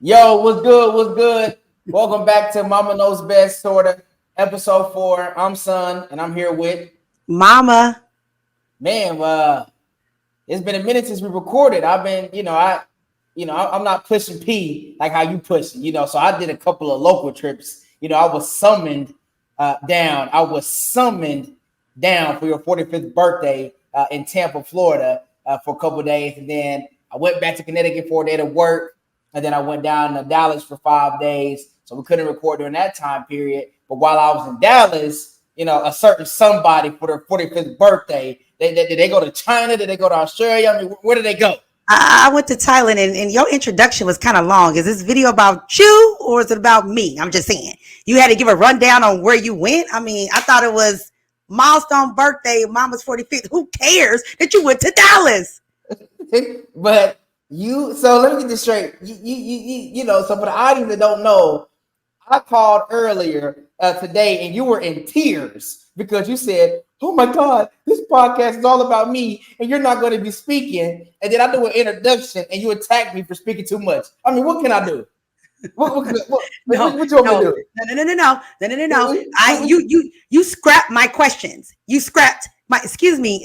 Yo, what's good? What's good? Welcome back to Mama Knows Best Sorta, episode 4. I'm Son, and I'm here with Mama. man. It's been a minute since we recorded. I've been, I'm not pushing P like how you push, So I did a couple of local trips. I was summoned down. I was summoned down for your 45th birthday in Tampa, Florida, for a couple of days, and then I went back to Connecticut for a day to work. And then I went down to Dallas for 5 days. So we couldn't record during that time period. But while I was in Dallas, a certain somebody for their 45th birthday, did they go to China? Did they go to Australia? I mean, where did they go? I went to Thailand, and your introduction was kind of long. Is this video about you or is it about me? I'm just saying. You had to give a rundown on where you went. I mean, I thought it was Milestone birthday, Mama's 45th. Who cares that you went to Dallas? But so let me get this straight. So for the audience that don't know, I called earlier today and you were in tears because you said, "Oh my God, this podcast is all about me and you're not going to be speaking." And then I do an introduction and you attacked me for speaking too much. I mean, what can I do? What you want me to do? No. You scrapped my questions. You scrapped my, excuse me,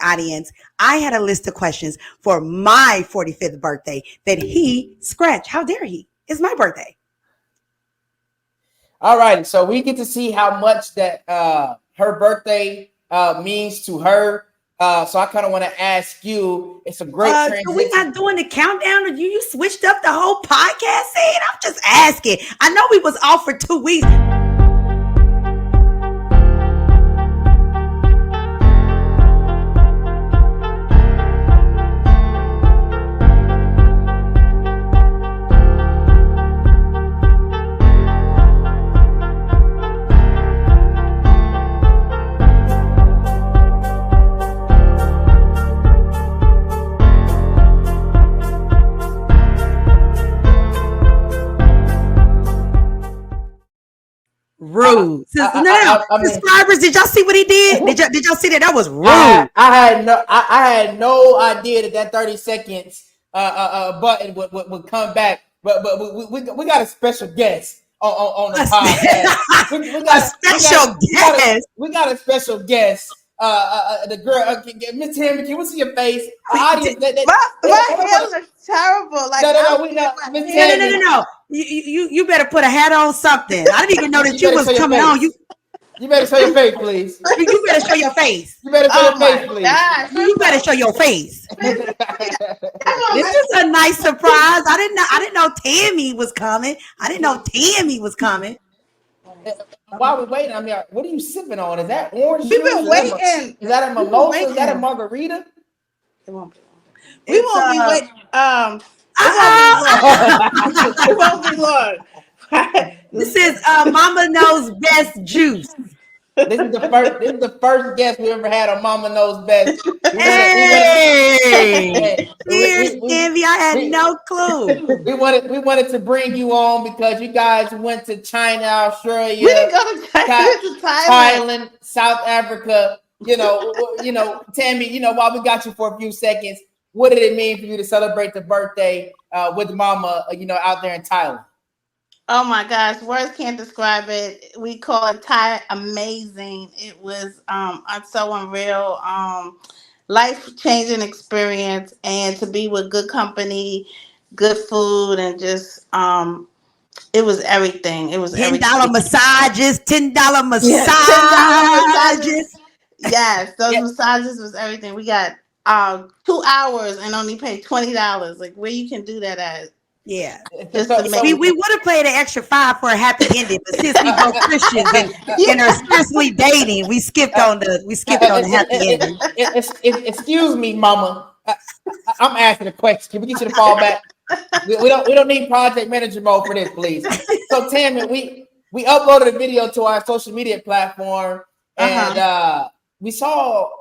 audience. I had a list of questions for my 45th birthday that he scratched. How dare he? It's my birthday. All right. So we get to see how much that her birthday means to her. So I kind of want to ask you, it's a great transition. So we're not doing the countdown, or you switched up the whole podcast scene? I'm just asking. I know we was off for 2 weeks. Rude. Subscribers, did y'all see what he did? Did y'all see that? That was rude. I had no idea that 30 seconds button would come back. But we got a special guest on the podcast. We got a special guest. The girl, Miss Tammy, can we see your face? Audience, my hair looks terrible. Like no. You better put a hat on something. I didn't even know that you was coming on. You better show your face, please. You better show your face. You better show your face, please. Gosh. You better show your face. This is a nice surprise. I didn't know Tammy was coming. While we're waiting, I mean, what are you sipping on? Is that orange We've juice? been waiting. Is that a mimosa? Is that a margarita? It won't be long. We won't be waiting. It won't be long. This is Mama Knows Best Juice. This is the first guest we ever had on Mama Knows Best. Hey, here's Envy. I had no clue. We wanted to bring you on because you guys went to China, Australia, We didn't go to China, Thailand, South Africa. Tammy. While we got you for a few seconds, what did it mean for you to celebrate the birthday with Mama? Out there in Thailand. Oh my gosh, words can't describe it. We call it Thai amazing. It was so unreal, life-changing experience, and to be with good company, good food, and just it was everything. It was $10 massages, $10 massages. Yeah, $10 yes, those massages was everything. We got 2 hours and only paid $20. Like, where you can do that at? Yeah, we would have played an extra $5 for a happy ending, but since we both Christians and are seriously dating, we skipped on the happy ending. Excuse me, Mama. I'm asking a question. Can we get you to fall back? We don't need project manager mode for this, please. So Tammy, we uploaded a video to our social media platform, and we saw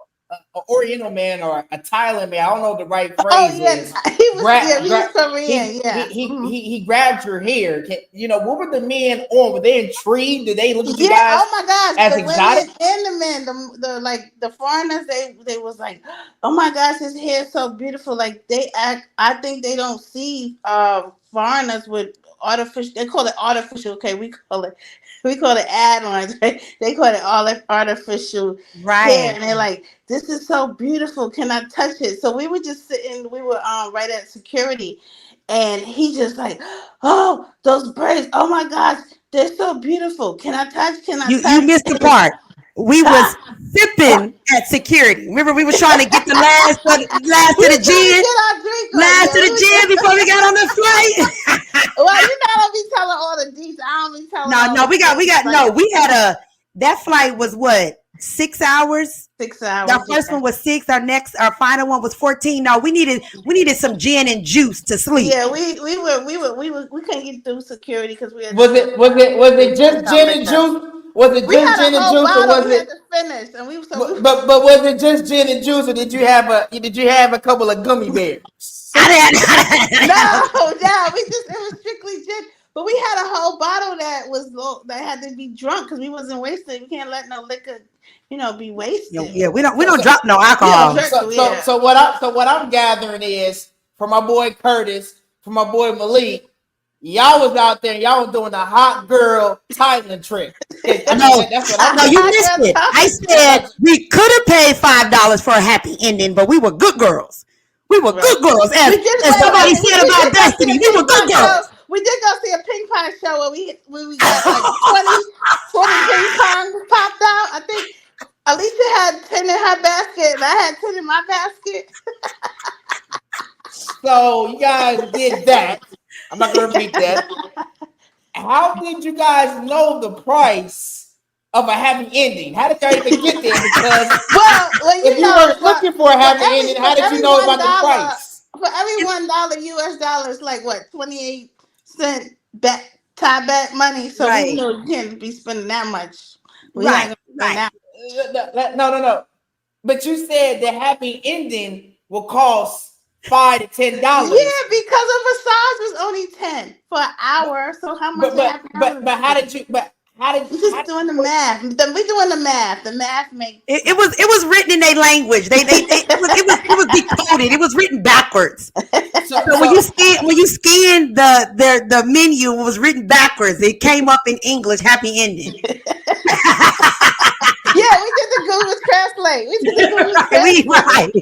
Oriental man or a Thailand man, I don't know what the right Oh phrase yeah, is. he was Korean. Yeah. He grabbed your hair. What were the men on? Were they intrigued? Did they look at you Yeah, guys oh my gosh, as the exotic? women and the men, the like the foreigners, they was like, oh my gosh, his hair is so beautiful. Like they act, I think they don't see foreigners with artificial. They call it artificial. Okay, we call it add-ons. Right? They call it all artificial hair, Right. and they're like, this is so beautiful. Can I touch it? So we were just sitting. We were right at security, and he just like, oh, those braids. Oh my gosh, they're so beautiful. Can I touch? Can I You touch? missed the part. We was sipping at security. Remember, we was trying to get the last We of the were trying to gin, get our drink right. last Yeah, of the gin before we got on the flight. well, you know, I don't be telling all the deets. I don't be telling No, all no, the we things got like no. We had that flight was what, 6 hours. 6 hours. Our first Yeah. one was 6. Our final one was 14. No, we needed some gin and juice to sleep. Yeah, we couldn't get through security because we had Was to it was it was drink it just some gin and liquor. juice? Was it We just had a gin and whole juice, or bottle was we had it? to finish, and But was it just gin and juice, or did you have a couple of gummy bears? I no, didn't. no, it was strictly gin. But we had a whole bottle that was low, that had to be drunk because we wasn't wasted. We can't let no liquor, be wasted. Yeah, we So, don't so, drop no We don't alcohol. drink. Yeah. so what I'm gathering is from my boy Curtis, from my boy Malik, y'all was out there, y'all was doing a hot girl Thailand trip. Cause I mean No, that's what I'm no, you getting. missed it. I said we could have paid $5 for a happy ending, but we were good girls. We were Right. good girls, We as did as somebody wait. said We about did go see Destiny. a We were ping good pong show. girls. We did go see a ping pong show where we got like 20 ping pong popped out. I think Alicia had 10 in her basket, and I had 10 in my basket. So you guys did that. I'm not gonna repeat that. How did you guys know the price of a happy ending? How did y'all even get there? Because Well, if you weren't looking for a happy ending, how did you know about the price? for every $1 US dollar is like what 28 cent back tie back money. So we Right, knew we can't be spending that much. We're not right, gonna spend right. that. No. But you said the happy ending will cost $5 to $10. Yeah, because of massage was only 10 for an But hour. So how much but a but happy hour but is but how it? did you? But how did I'm how? just doing the math. We doing the math. The math makes It sense. was written in their language. It was decoded. It was written backwards. So So so when you scan the menu, it was written backwards. It came up in English. Happy ending. Yeah, we did the Google Translate. We did the Google Translate. Right.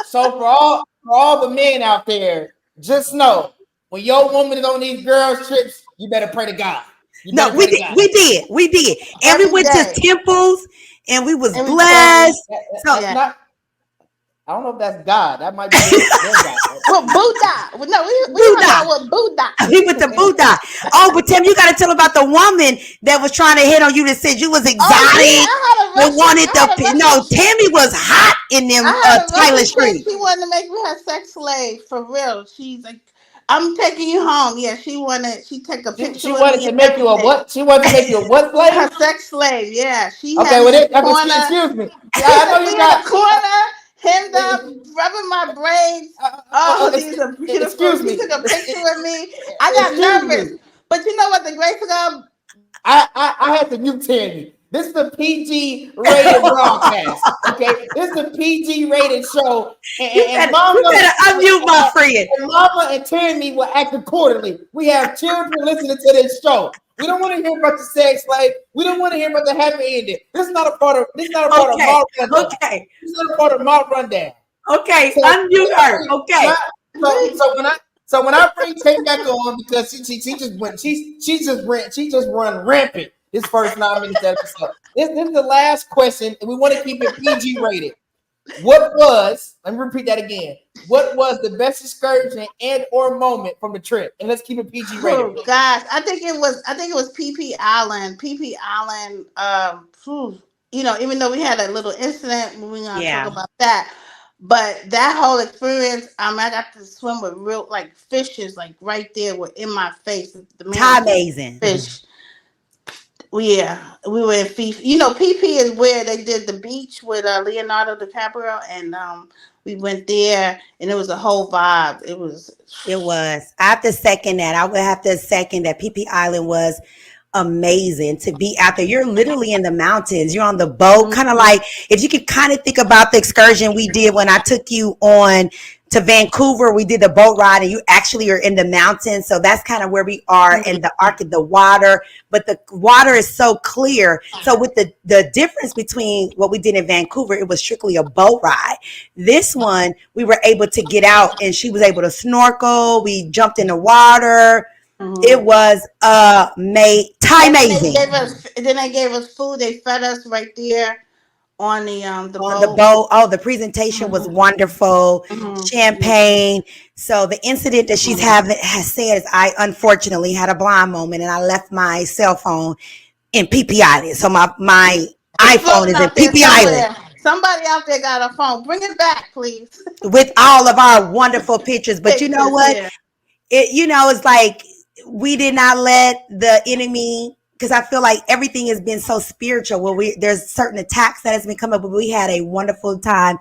so for all the men out there, just know when your woman is on these girls trips, you better pray to God. You No, better pray to God. we did, and we Every went to day. temples, and we was And we prayed. blessed. So That's Yeah. not. I don't know if that's God. That might be their God. Well, Buddha. Well, no, we hung Buddha. out with Buddha. We went to Buddha. Oh, but Tim, you got to tell about the woman that was trying to hit on you that said you was Oh yeah, exotic and wanted I had a Russian no, chick. Tammy was hot in them I had a Tyler Russian chick. Street. She wanted to make me her sex slave for real. She's like, I'm taking you home. Yeah, she wanted. She took a She picture with wanted me to and make you a everything. what? She wanted to make you a what Her slave? sex slave. Yeah, she Okay, had well, me in the corner. excuse me. She I had know me you in the got. corner, hemmed up, rubbing my braids. Oh, these are beautiful. Excuse She me. took a picture with me. I got Excuse nervous, me. but you know what? The grace of God. I had to mute Tammy. This is a PG rated broadcast. Okay, this is a PG rated show, and You Mama, better unmute my friend. and Mama and Tammy will act accordingly. We have children listening to this show. We don't want to hear about the sex life. We don't want to hear about the happy ending. This is not a part of. This is not a part of Okay, my rundown. okay, This is not a part of my rundown. okay. So Unmute her. when Okay. I, so when I bring Tate back on because she just went she just run rampant this first 9 minutes of the episode. This is the last question, and we want to keep it PG rated. Let me repeat that again. What was the best excursion and or moment from the trip? And let's keep it PG rated. Oh gosh, I think it was PP Island. PP Island. Even though we had a little incident, we're gonna talk Yeah. about that. But that whole experience, I got to swim with real like fishes, like right there, were in my face. The man was Ty taking amazing. fish. Yeah, we were in FIFA. You know, PP is where they did the beach with Leonardo DiCaprio, and we went there, and it was a whole vibe. It was. It was. I have to second that. I would have to second that. PP Island was amazing to be out there. You're literally in the mountains. You're on the boat, kind of Mhm. like if you could kind of think about the excursion we did when I took you on to Vancouver. We did the boat ride, and you actually are in the mountains. So that's kind of where we are in the arc of the water. But the water is so clear. So with the difference between what we did in Vancouver, it was strictly a boat ride. This one, we were able to get out, and she was able to snorkel. We jumped in the water. It Mhm. was And then they amazing gave us. Then they gave us food. They fed us right there on the on the boat. boat. Oh, the presentation was Mhm. wonderful. Mhm. Champagne. So the incident that she's Mhm. having has said is I unfortunately had a blind moment and I left my cell phone in PP Island. So my It's iPhone floating is in out there PP Island somewhere. Somebody out there got a phone. Bring it back, please. with all of our wonderful pictures. But you know Pictures, what? yeah. It's like we did not let the enemy, because I feel like everything has been so spiritual. Well, there's certain attacks that has been coming up, but we had a wonderful time.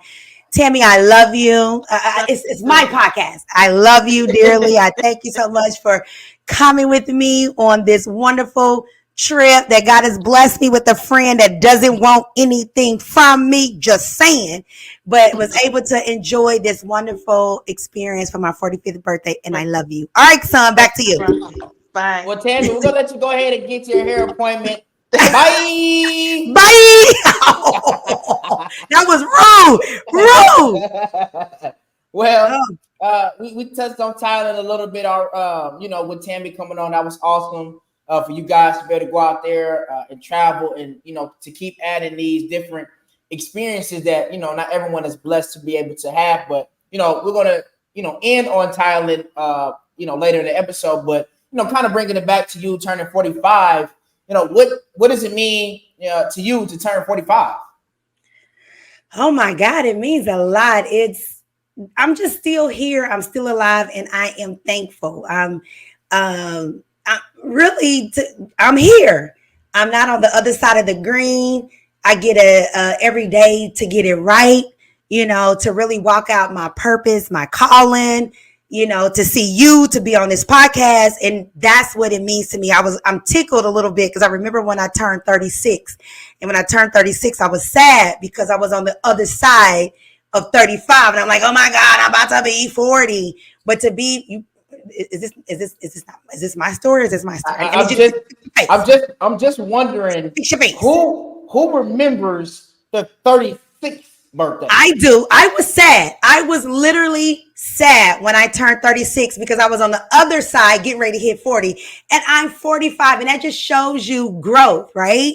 Tammy, I love you. Love It's you my podcast. I love you dearly. I thank you so much for coming with me on this wonderful trip that God has blessed me with a friend that doesn't want anything from me, just saying, but was able to enjoy this wonderful experience for my 45th birthday. And I too. love you. All right, son, back to you. Bye. Well, Tammy, we're gonna let you go ahead and get your hair appointment. Bye. Bye. That was rude. Rude. Well, Oh, we touched on Thailand a little bit. Our, with Tammy coming on, that was awesome for you guys to be able to go out there and travel, and to keep adding these different experiences that not everyone is blessed to be able to have. But we're gonna end on Thailand, later in the episode. But kind of bringing it back to you turning 45. What does it mean to you to turn 45? oh my God, it means a lot. I'm just still here. I'm still alive, and I am thankful. I'm really, I'm here. I'm not on the other side of the green. I get every day to get it right. To really walk out my purpose, my calling. To see you, to be on this podcast, and that's what it means to me. I'm tickled a little bit because I remember when I turned 36, and when I turned 36, I was sad because I was on the other side of 35 and I'm like, oh my God, I'm about to be 40. But to be you, is this my story or is this my story? I need I'm you to just face. I'm just wondering Fix your face. who remembers the 36th birthday. I do. I was sad. I was literally sad when I turned 36 because I was on the other side getting ready to hit 40. And I'm 45. And that just shows you growth, right?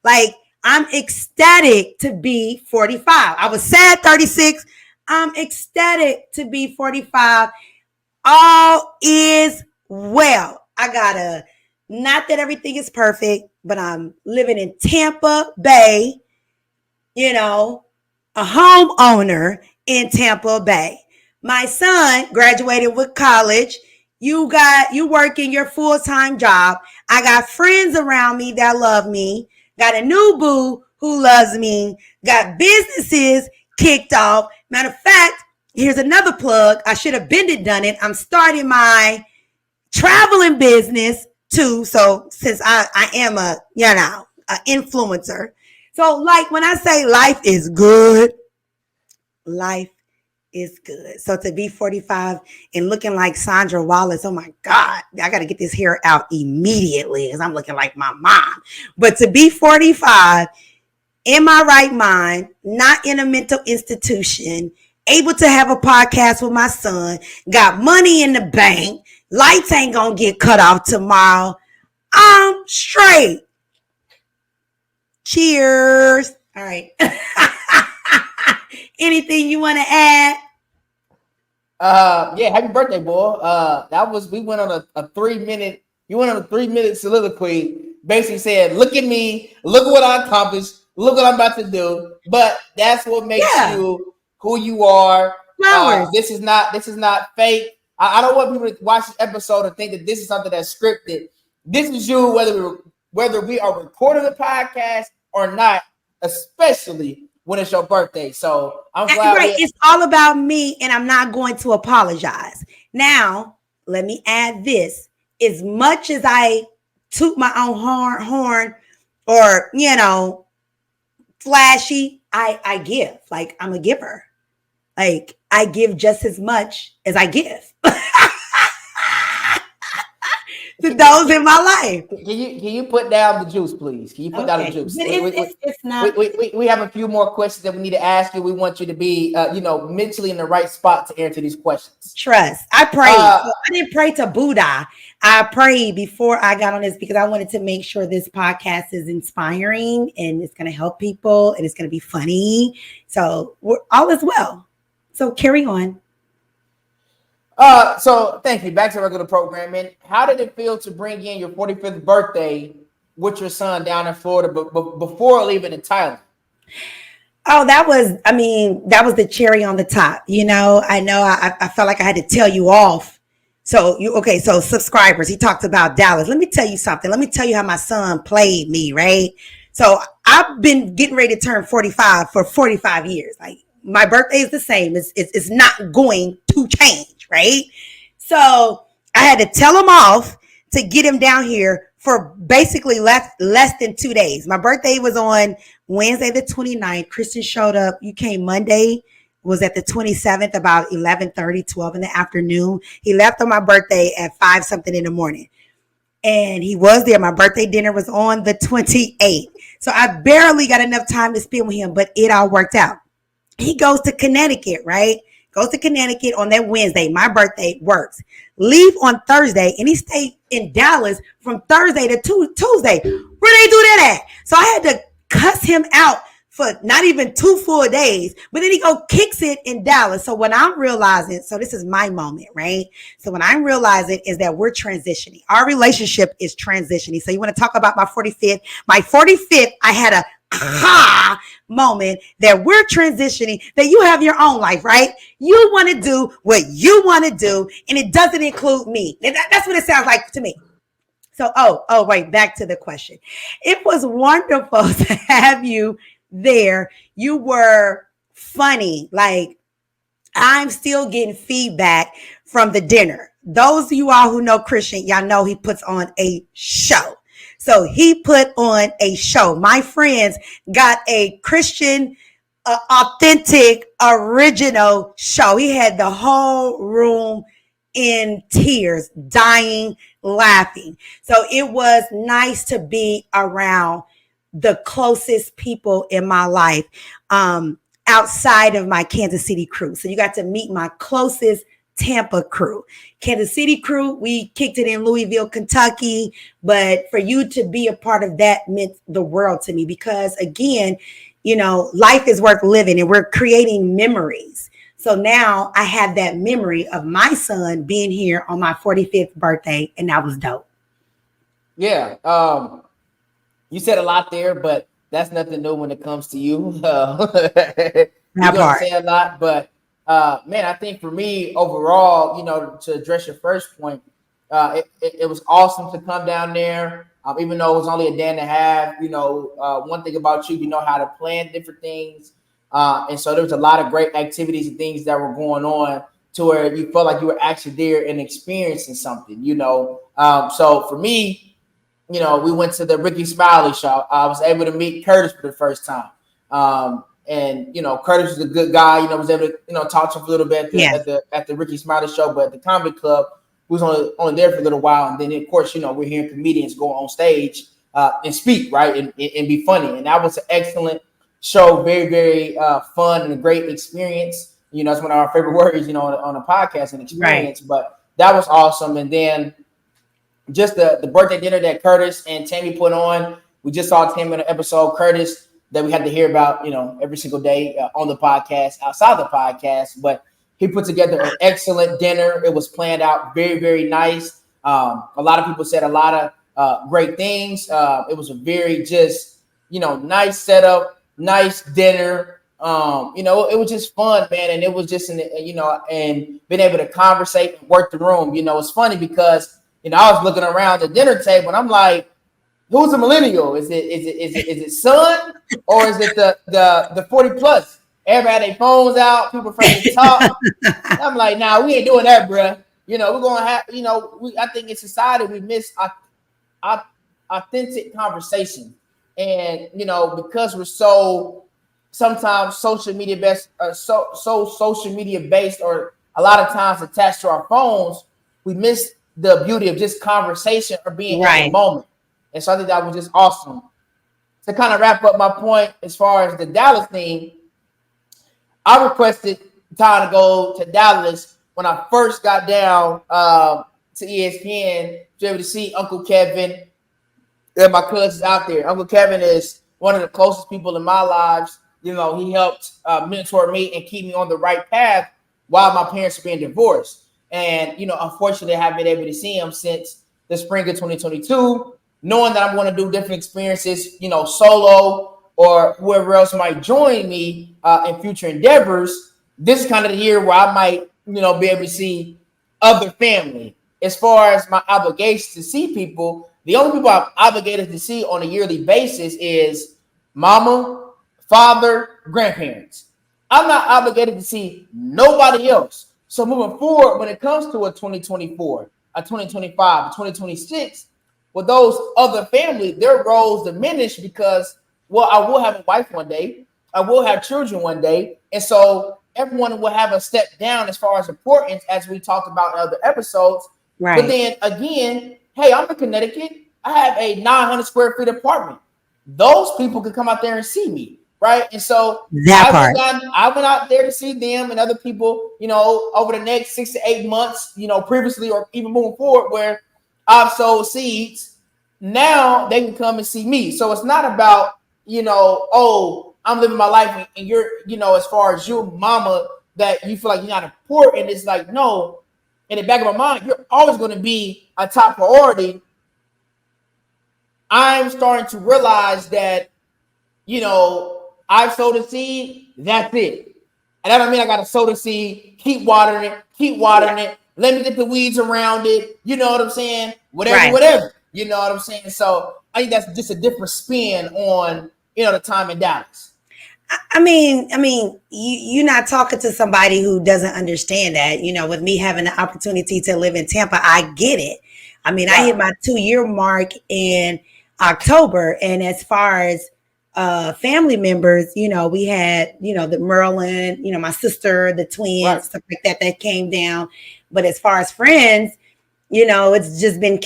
Like I'm ecstatic to be 45. I was sad 36. I'm ecstatic to be 45. All is well. I gotta, not that everything is perfect, but I'm living in Tampa Bay, you know, a homeowner in Tampa Bay. My son graduated with college. You working your full-time job. I got friends around me that love me. Got a new boo who loves me. Got businesses kicked off. Matter of fact, here's another plug. I should have been done it. I'm starting my traveling business too. So since I am an influencer. So like when I say life is good, life is good. So to be 45 and looking like Sandra Wallace, oh my God, I got to get this hair out immediately because I'm looking like my mom. But to be 45 in my right mind, not in a mental institution, able to have a podcast with my son, got money in the bank, lights ain't gonna get cut off tomorrow. I'm straight. Cheers. All right. Anything you want to add? Yeah, happy birthday, boy. That was we went on a 3 minute. You went on a 3 minute soliloquy, basically saying, "Look at me, look at what I accomplished, look what I'm about to do." But that's what makes Yeah. you who you are. Flowers. This is not fake. I don't want people to watch this episode and think that this is something that's scripted. This is you, whether whether we are recording the podcast or not, especially when it's your birthday. So I'm glad Right. It's all about me, and I'm not going to apologize. Now, let me add this. As much as I toot my own horn or, flashy, I give. Like, I'm a giver. Like, I give just as much as I give. To those in my life. Can you put down the juice, please? Can you put down the juice? It's not. We have a few more questions that we need to ask you. We want you to be, mentally in the right spot to answer these questions. Trust. I prayed. I didn't pray to Buddha. I prayed before I got on this because I wanted to make sure this podcast is inspiring and it's going to help people and it's going to be funny. So all is well. So carry on. So thank you. Back to regular programming. How did it feel to bring in your 45th birthday with your son down in Florida before leaving in Thailand? Oh, that was the cherry on the top. I felt like I had to tell you off. So subscribers, he talked about Dallas. Let me tell you something. Let me tell you how my son played me, right? So I've been getting ready to turn 45 for 45 years. Like, my birthday is the same. It's not going to change, right? So I had to tell him off to get him down here for basically less than 2 days. My birthday was on Wednesday the 29th. Kristen showed up. You came Monday. Was at the 27th, about 11:30, 12 in the afternoon. He left on my birthday at 5 something in the morning. And he was there. My birthday dinner was on the 28th. So I barely got enough time to spend with him, but it all worked out. He goes to Connecticut, right? Goes to Connecticut on that Wednesday. My birthday works. Leave on Thursday, and he stayed in Dallas from Thursday to Tuesday. Where they do that at? So I had to cuss him out for not even 2 full days, but then he kicks it in Dallas. So when I'm realizing, so this is my moment, right? So when I'm realizing is that we're transitioning. Our relationship is transitioning. So you want to talk about my 45th? My 45th, I had a moment that we're transitioning, that you have your own life, right? You want to do what you want to do, and it doesn't include me. That's what it sounds like to me. So, wait, back to the question. It was wonderful to have you there. You were funny. Like, I'm still getting feedback from the dinner. Those of you all who know Christian, y'all know he puts on a show. So he put on a show. My friends got a Christian, authentic, original show. He had the whole room in tears, dying, laughing. So it was nice to be around the closest people in my life, outside of my Kansas City crew. So you got to meet my closest Tampa crew. Kansas City crew, we kicked it in Louisville, Kentucky. But for you to be a part of that meant the world to me because, again, life is worth living and we're creating memories. So now I have that memory of my son being here on my 45th birthday, and that was dope. Yeah. You said a lot there, but that's nothing new when it comes to you. You're going to say a lot, but man, I think for me overall, to address your first point, it was awesome to come down there. Even though it was only a day and a half, one thing about you, you know how to plan different things. And so there was a lot of great activities and things that were going on to where you felt like you were actually there and experiencing something, So for me, we went to the Ricky Smiley show. I was able to meet Curtis for the first time. And Curtis is a good guy. Was able to talk to him for a little bit at the Ricky Smiley show, but at the comedy club, we was only there for a little while. And then of course, we're hearing comedians go on stage and speak, right, and be funny. And that was an excellent show, very very fun and a great experience. It's one of our favorite words, on a podcast and experience. Right. But that was awesome. And then just the birthday dinner that Curtis and Tammy put on. We just saw Tammy on an episode. Curtis, that we had to hear about, every single day on the podcast, outside the podcast. But he put together an excellent dinner. It was planned out very, very nice. A lot of people said a lot of great things. It was a very just, nice setup, nice dinner. It was just fun, man. And it was just, and being able to conversate and work the room. It's funny because, I was looking around the dinner table and I'm like, who's a millennial? Is it son or is it the 40 plus? Everybody had their phones out, people afraid to talk. I'm like, nah, we ain't doing that, bro. We're gonna have, I think in society we miss authentic conversation, and because we're so sometimes social media based, so social media based, or a lot of times attached to our phones, we miss the beauty of just conversation or being in the Right. moment. And so I think that was just awesome. To kind of wrap up my point as far as the Dallas thing, I requested time to go to Dallas when I first got down to ESPN to be able to see Uncle Kevin and my cousins out there. Uncle Kevin is one of the closest people in my lives. He helped mentor me and keep me on the right path while my parents were being divorced. And, unfortunately, I haven't been able to see him since the spring of 2022, knowing that I'm going to do different experiences, solo or whoever else might join me in future endeavors. This is kind of the year where I might, be able to see other family. As far as my obligation to see people, the only people I'm obligated to see on a yearly basis is mama, father, grandparents. I'm not obligated to see nobody else. So moving forward, when it comes to a 2024, a 2025, a 2026, with those other family, their roles diminish because, well, I will have a wife one day. I will have children one day. And so everyone will have a step down as far as importance, as we talked about in other episodes. But Right. then again, hey, I'm in Connecticut. I have a 900 square feet apartment. Those people could come out there and see me, right? And so That part. I went out there to see them and other people, over the next 6 to 8 months, previously or even moving forward, where I've sowed seeds. Now they can come and see me. So it's not about, oh, I'm living my life and you're, as far as you, mama, that you feel like you're not important. It's like, no, in the back of my mind, you're always going to be a top priority. I'm starting to realize that, I've sowed a seed, that's it. And that don't mean I got to sow the seed, keep watering it, let me get the weeds around it. You know what I'm saying? Right. Whatever. You know what I'm saying? So I think that's just a different spin on, the time in Dallas. You're not talking to somebody who doesn't understand that. With me having the opportunity to live in Tampa, I get it. I hit Right. my 2 year mark in October, and as far as family members, we had, the Merlin, my sister, the Right. twins, stuff like that that came down. But as far as friends, it's just been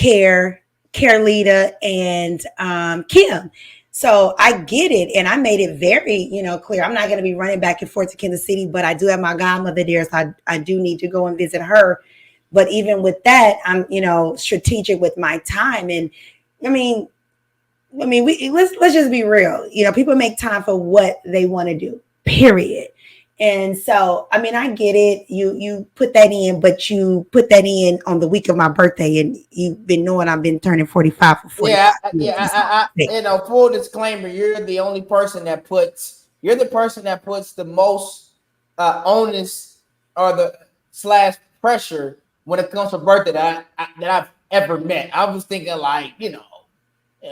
Carolita, and Kim. So I get it. And I made it very, clear. I'm not going to be running back and forth to Kansas City, but I do have my godmother there. So I do need to go and visit her. But even with that, I'm, strategic with my time. And I mean, let's just be real. People make time for what they want to do, period. And so, I get it. You put that in, but you put that in on the week of my birthday, and you've been knowing I've been turning 45 for 45 Yeah, years. full disclaimer, you're the person that puts the most onus or the slash pressure when it comes to birthday that I've ever met. I was thinking like,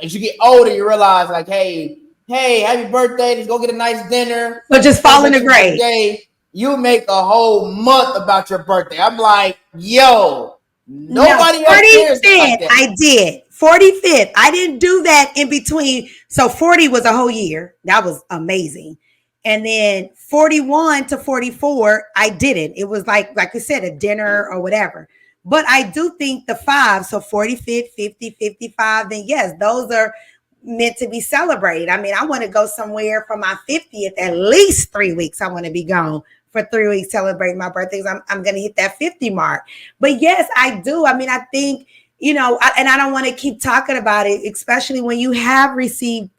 as you get older, you realize like, hey, happy birthday, let's go get a nice dinner, So just fall in the celebrate your grave. birthday. You make a whole month about your birthday. I'm like, yo, No, nobody else cares like 45th, that. I did. 45th. I didn't do that in between. So 40 was a whole year. That was amazing. And then 41 to 44, I didn't. It was like you said, a dinner or whatever. But I do think the five, so 45th, 50, 55, then yes, those are meant to be celebrated. I want to go somewhere for my 50th, at least 3 weeks. I want to be gone for 3 weeks celebrating my birthday. I'm going to hit that 50 mark. But yes, I do. I think, and I don't want to keep talking about it, especially when you have received,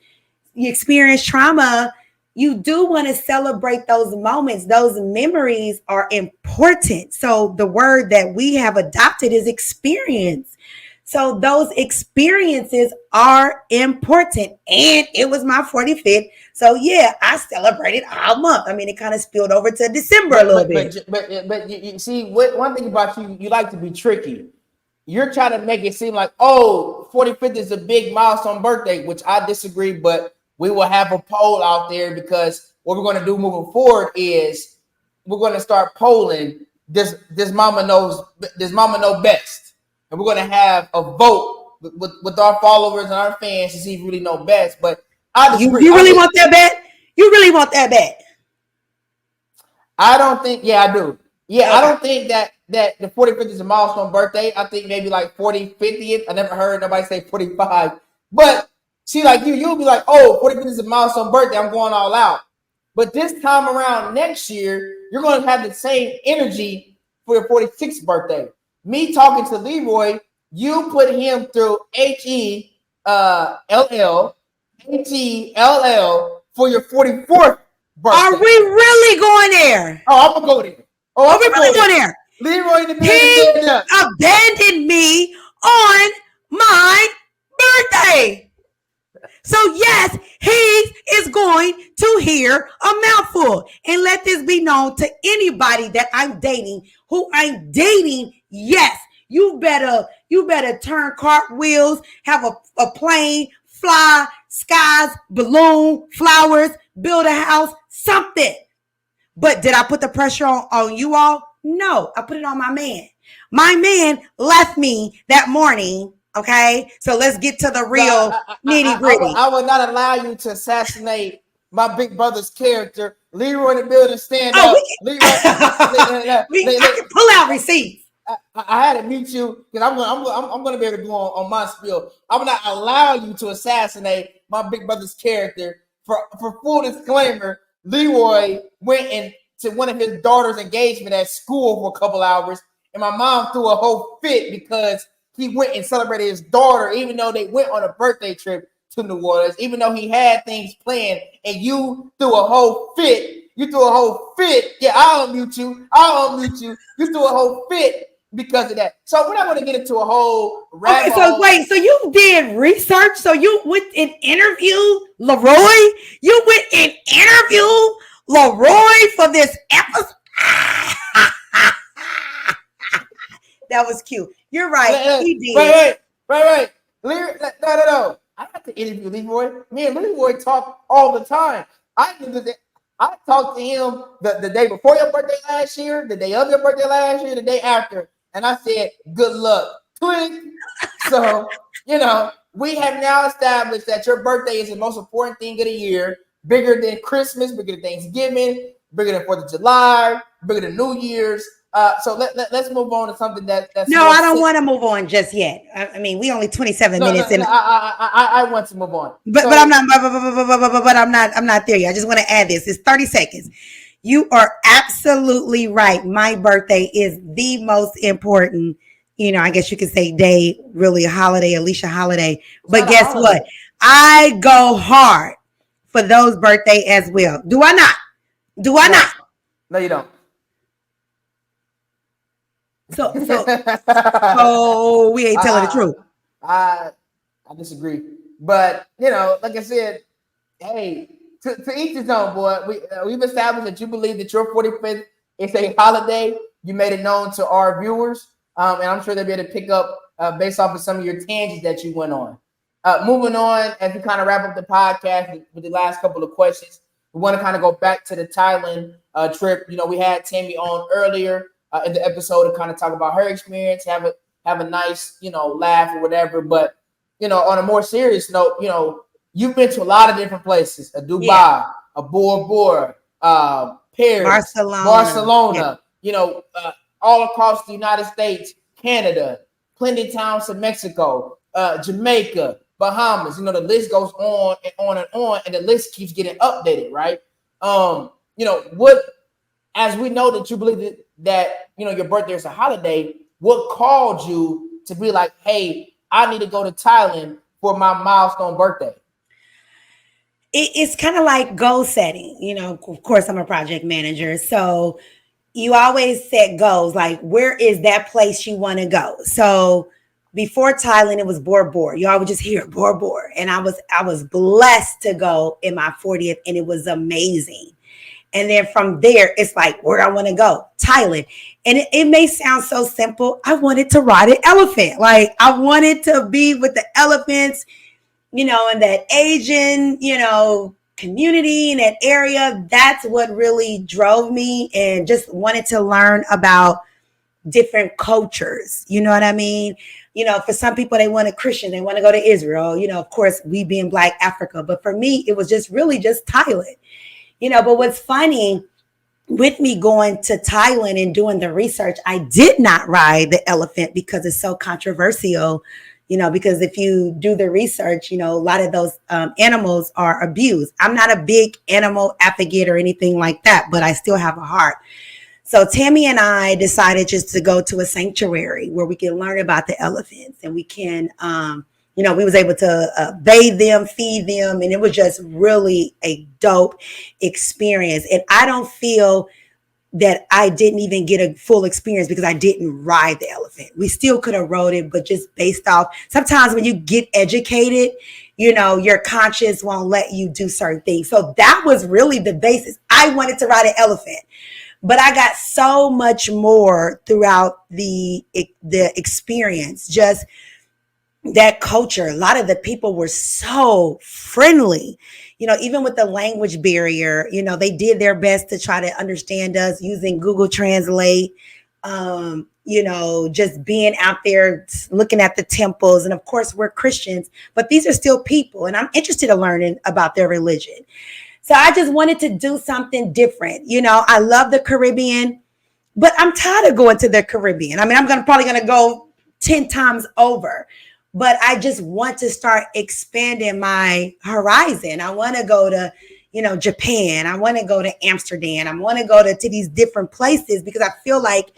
you experience trauma. You do want to celebrate those moments. Those memories are important. So the word that we have adopted is experience. So those experiences are important. And it was my 45th. So yeah, I celebrated all month. It kind of spilled over to December a little bit. But you see, one thing about you, you like to be tricky. you're trying to make it seem like, oh, 45th is a big milestone birthday, which I disagree, but we will have a poll out there because what we're going to do moving forward is we're going to start polling this mama know best. And we're going to have a vote with our followers and our fans to see if you really know best. But I disagree. You really want that bet? You really want that bet? I don't think, yeah, I do. Yeah, Okay. I don't think that the 45th is a milestone birthday. I think maybe like 40, 50th. I never heard nobody say 45. But see, like you'll be like, oh, 45th is a milestone birthday. I'm going all out. But this time around next year, you're going to have the same energy for your 46th birthday. Me talking to Leroy, you put him through HELL, HELL for your 44th birthday. Are we really going there? Oh, I'm gonna go there. Oh, Are we really going there? Leroy in the He building. abandoned me on my birthday. So yes, he is going to hear a mouthful. And let this be known to anybody that I'm dating, who I'm dating. Yes, you better turn cartwheels, have a plane, fly, skies, balloon, flowers, build a house, something. But did I put the pressure on you all? No, I put it on my man. My man left me that morning. Okay, so let's get to the real nitty gritty. I would not allow you to assassinate my big brother's character. Leroy in the building, stand up. I can pull out receipts. I had to mute you because I'm gonna be able to go on my spiel. I'm not allow you to assassinate my big brother's character. For full disclaimer, Leroy went into one of his daughter's engagement at school for a couple hours, and my mom threw a whole fit because he went and celebrated his daughter, even though they went on a birthday trip to New Orleans, even though he had things planned, and you threw a whole fit. You threw a whole fit. Yeah, I'll unmute you. You threw a whole fit because of that. So we're not going to get into a whole rabbit hole. So wait, so you did research? So you went and interviewed Leroy? You went and interviewed Leroy for this episode? That was cute. You're right. He did. Right. No. I have to interview Leroy. Me and Leroy talk all the time. I talked to him the day before your birthday last year, the day of your birthday last year, the day after. And I said, good luck. Click. So, we have now established that your birthday is the most important thing of the year. Bigger than Christmas, bigger than Thanksgiving, bigger than 4th of July, bigger than New Year's. So let's move on to something that's no, I don't want to move on just yet. I mean, we only 27 minutes in. I want to move on, but I'm not there yet. I just want to add this. It's 30 seconds. You are absolutely right. My birthday is the most important. I guess you could say day, really a holiday, Alicia holiday. But guess what? I go hard for those birthday as well. Do I not? No, you don't. So we ain't telling the truth. I disagree, but like I said, hey, to each his own, boy. We've established that you believe that your 45th is a holiday. You made it known to our viewers, and I'm sure they'll be able to pick up based off of some of your tangents that you went on. Moving on, as we kind of wrap up the podcast with the last couple of questions, we want to kind of go back to the Thailand trip. We had Tammy on earlier in the episode to kind of talk about her experience, have a nice, laugh or whatever. But, on a more serious note, you've been to a lot of different places, Dubai, Bora Bora, Paris, Barcelona, all across the United States, Canada, plenty of towns in Mexico, Jamaica, Bahamas. The list goes on and on and on, and the list keeps getting updated, right? As we know that you believe that your birthday is a holiday, what called you to be like, hey, I need to go to Thailand for my milestone birthday? It's kind of like goal setting. Of course, I'm a project manager, so you always set goals. Like, where is that place you want to go? So before Thailand, it was Bora Bora. You always just hear Bora Bora, and I was blessed to go in my 40th, and it was amazing. And then from there, it's like, where I want to go, Thailand. And it may sound so simple. I wanted to ride an elephant. Like, I wanted to be with the elephants, in that Asian, community in that area. That's what really drove me, and just wanted to learn about different cultures. You know what I mean? For some people, they want a Christian, they want to go to Israel, of course, we being Black Africa. But for me, it was just really just Thailand, but what's funny with me going to Thailand and doing the research, I did not ride the elephant because it's so controversial, because if you do the research, a lot of those animals are abused. I'm not a big animal advocate or anything like that, but I still have a heart. So Tammy and I decided just to go to a sanctuary where we can learn about the elephants, and we can, we was able to bathe them, feed them, and it was just really a dope experience. And I don't feel that I didn't even get a full experience because I didn't ride the elephant. We still could have rode it, but just based off, sometimes when you get educated, your conscience won't let you do certain things. So that was really the basis. I wanted to ride an elephant, but I got so much more throughout the experience. Just that culture, a lot of the people were so friendly, even with the language barrier, they did their best to try to understand us using Google Translate, just being out there looking at the temples. And of course, we're Christians, but these are still people, and I'm interested in learning about their religion. So I just wanted to do something different. I love the Caribbean, but I'm tired of going to the Caribbean. I mean, I'm probably going to go 10 times over. But I just want to start expanding my horizon. I want to go to, Japan. I want to go to Amsterdam. I want to go to these different places because I feel like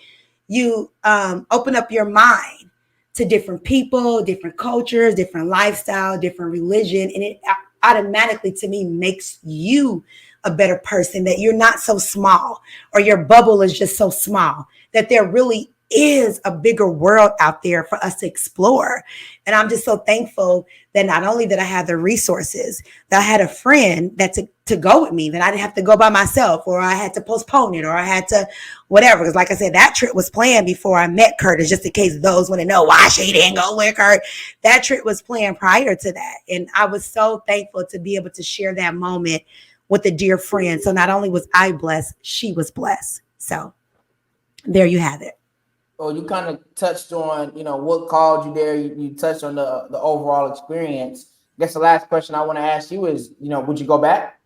you open up your mind to different people, different cultures, different lifestyle, different religion. And it automatically, to me, makes you a better person, that you're not so small, or your bubble is just so small, that there really is a bigger world out there for us to explore. And I'm just so thankful that not only did I have the resources, that I had a friend that to go with me, that I didn't have to go by myself, or I had to postpone it, or I had to whatever. Because like I said, that trip was planned before I met Curtis, just in case those want to know why she didn't go with Kurt. That trip was planned prior to that. And I was so thankful to be able to share that moment with a dear friend. So not only was I blessed, she was blessed. So there you have it. Oh, you kind of touched on, what called you there. You touched on the overall experience. I guess the last question I want to ask you is, would you go back?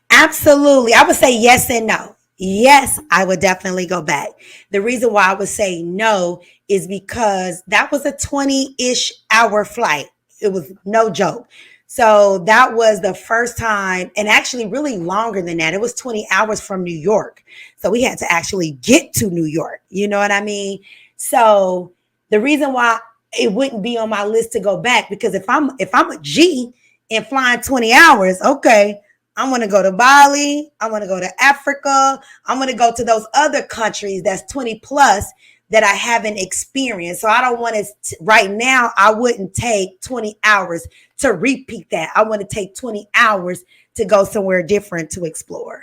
Absolutely. I would say yes and no. Yes, I would definitely go back. The reason why I would say no is because that was a 20-ish hour flight. It was no joke. So that was the first time, and actually really longer than that. It was 20 hours from New York. So we had to actually get to New York. You know what I mean? So the reason why it wouldn't be on my list to go back, because if I'm a G and flying 20 hours, okay, I want to go to Bali. I want to go to Africa. I want to go to those other countries that's 20 plus that I haven't experienced. So I don't want to, right now, I wouldn't take 20 hours to repeat that. I want to take 20 hours to go somewhere different to explore.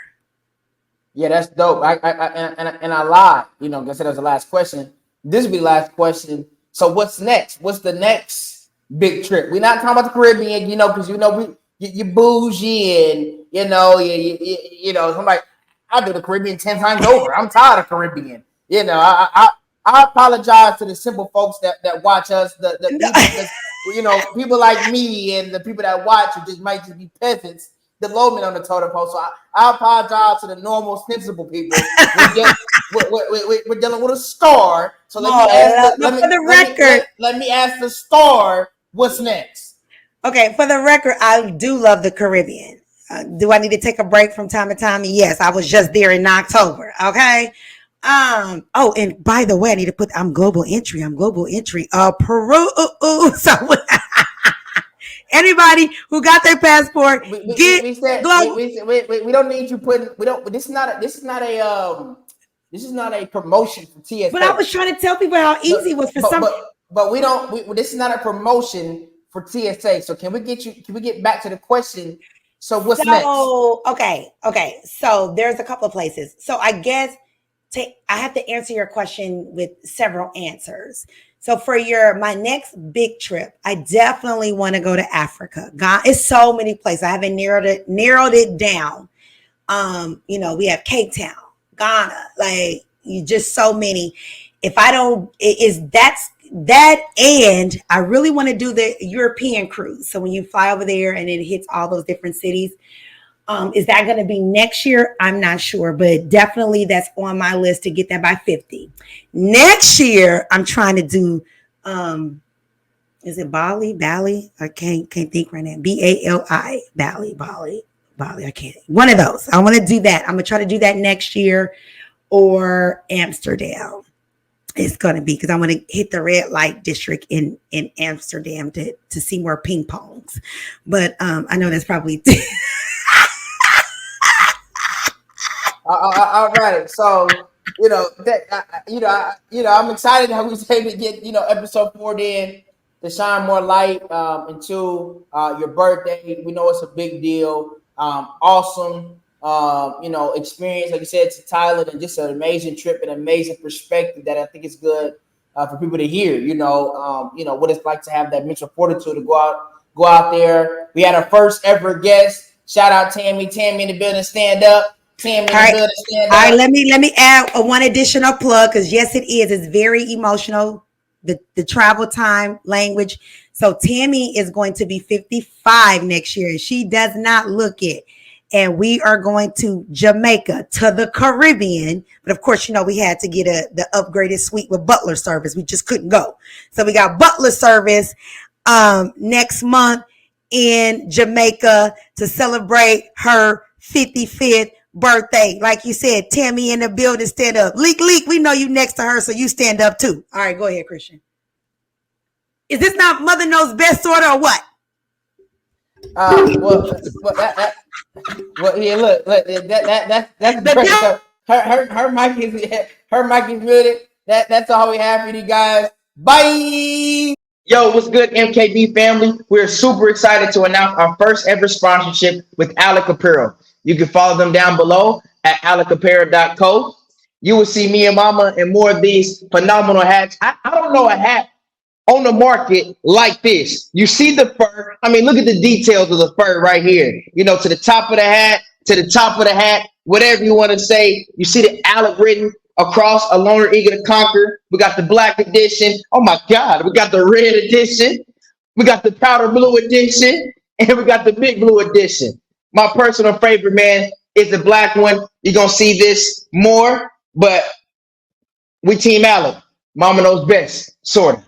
Yeah, that's dope. I lied. I said that was the last question. This will be the last question. So what's next? What's the next big trip? We're not talking about the Caribbean, because you bougie and somebody. I'll do the Caribbean 10 times over. I'm tired of Caribbean. I apologize to the simple folks that watch us, the people people like me and the people that watch who might just be peasants, the lowmen on the totem pole. So I apologize to the normal, sensible people. We're dealing with a star. So let me ask the star, what's next? Okay, for the record, I do love the Caribbean. Do I need to take a break from time to time? Yes, I was just there in October. Okay. Oh, and by the way, I need to I'm global entry. Peru. So anybody who got their passport, we don't need you putting. We don't. This is not a promotion for TSA. But I was trying to tell people how easy it was for some. But we don't. This is not a promotion for TSA. So can we get back to the question? So what's next? Okay. So there's a couple of places. So I guess I have to answer your question with several answers. So for my next big trip, I definitely want to go to Africa. God, it's so many places. I haven't narrowed it down. We have Cape Town, Ghana, like you just so many. If I don't, that's that, and I really want to do the European cruise. So when you fly over there and it hits all those different cities, is that going to be next year? I'm not sure, but definitely that's on my list to get that by 50. Next year, I'm trying to do, is it Bali? I can't think right now. Bali, Bali. I can't. One of those. I want to do that. I'm going to try to do that next year, or Amsterdam. It's going to be because I want to hit the red light district in Amsterdam to see more ping pongs. But I know that's probably... All right. So, I'm excited how we was able to get, episode 4 in to shine more light into your birthday. We know it's a big deal. Awesome, experience, like you said, to Thailand, and just an amazing trip, an amazing perspective that I think is good for people to hear, what it's like to have that mental fortitude to go out there. We had our first ever guest. Shout out Tammy in the building, stand up. Tammy in the building, stand up. All right, let me add one additional plug, because yes, it is. It's very emotional. The travel time language. So Tammy is going to be 55 next year, and she does not look it. And we are going to Jamaica, to the Caribbean. But of course, we had to get the upgraded suite with butler service. We just couldn't go. So we got butler service next month in Jamaica to celebrate her 55th birthday. Like you said, Tammy in the building, stand up. Leak, we know you next to her, so you stand up too. All right, go ahead, Christian. Is this not Mother Knows Best Sorta or what? Yeah, look, that's great. Her mic is muted. That's all we have for you guys. Bye. Yo, what's good, MKB family? We're super excited to announce our first ever sponsorship with Alec Apparel. You can follow them down below at alecapparel.co. You will see me and Mama and more of these phenomenal hats. I don't know a hat on the market like this. You see the fur. I mean, look at the details of the fur right here. To the top of the hat, whatever you want to say. You see the Alec written across, a loner eager to conquer. We got the black edition. Oh my God. We got the red edition. We got the powder blue edition. And we got the big blue edition. My personal favorite, man, is the black one. You're going to see this more, but we Team Alec. Mama knows best, sorta.